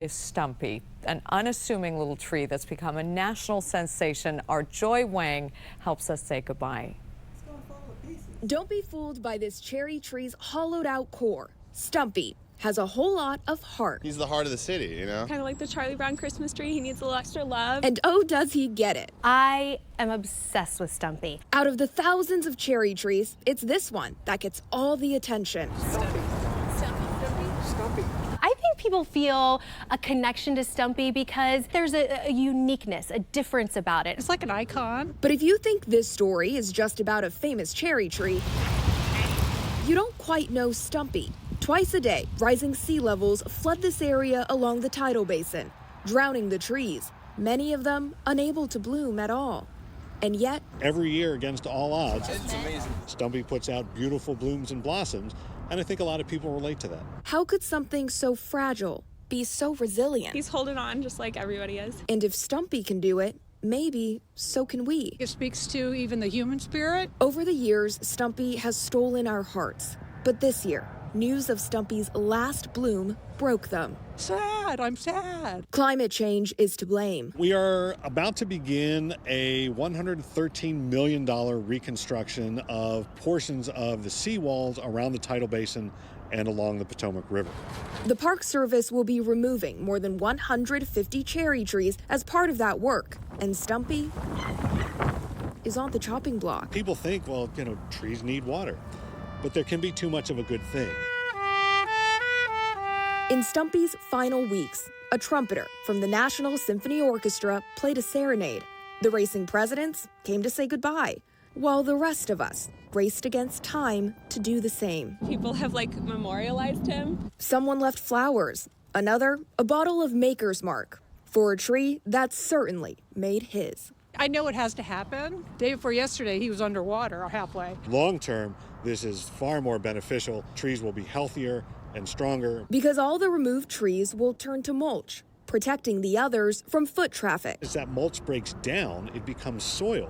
Is Stumpy, an unassuming little tree that's become a national sensation. Our jwang helps us say goodbye. Don't be fooled by this cherry tree's hollowed out core. Stumpy has a whole lot of heart. He's the heart of the city, you know? Kind of like the Charlie Brown Christmas tree. He needs a little extra love. And oh, does he get it. I am obsessed with Stumpy. Out of the thousands of cherry trees, it's this one that gets all the attention. Stumpy. I think people feel a connection to Stumpy because there's a uniqueness, a difference about it. It's like an icon. But if you think this story is just about a famous cherry tree, you don't quite know Stumpy. Twice a day, rising sea levels flood this area along the tidal basin, drowning the trees, many of them unable to bloom at all. And yet, every year, against all odds, it's amazing. Stumpy puts out beautiful blooms and blossoms, and I think a lot of people relate to that. How could something so fragile be so resilient? He's holding on just like everybody is. And if Stumpy can do it, maybe so can we. It speaks to even the human spirit. Over the years, Stumpy has stolen our hearts. But this year, news of Stumpy's last bloom broke them. Sad, I'm sad. Climate change is to blame. We are about to begin a $113 million reconstruction of portions of the seawalls around the tidal basin and along the Potomac River. The Park Service will be removing more than 150 cherry trees as part of that work. And Stumpy is on the chopping block. People think, well, trees need water, but there can be too much of a good thing. In Stumpy's final weeks, a trumpeter from the National Symphony Orchestra played a serenade. The racing presidents came to say goodbye, while the rest of us raced against time to do the same. People have memorialized him. Someone left flowers, another a bottle of Maker's Mark for a tree that certainly made his. I know it has to happen. Day before yesterday, he was underwater halfway. Long term, this is far more beneficial. Trees will be healthier and stronger. Because all the removed trees will turn to mulch, protecting the others from foot traffic. As that mulch breaks down, it becomes soil.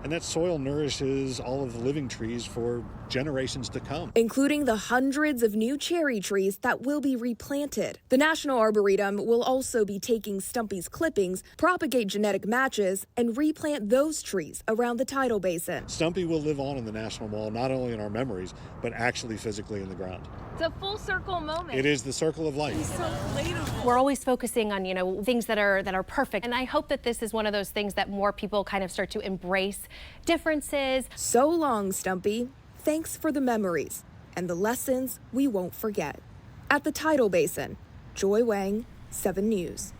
And that soil nourishes all of the living trees for generations to come. Including the hundreds of new cherry trees that will be replanted. The National Arboretum will also be taking Stumpy's clippings, propagate genetic matches, and replant those trees around the tidal basin. Stumpy will live on in the National Mall, not only in our memories, but actually physically in the ground. It's a full circle moment. It is the circle of life. He's so relatable. We're always focusing on, things that are perfect. And I hope that this is one of those things that more people kind of start to embrace differences. So long, Stumpy. Thanks for the memories and the lessons we won't forget. At the tidal basin, Joy Wang, 7 News.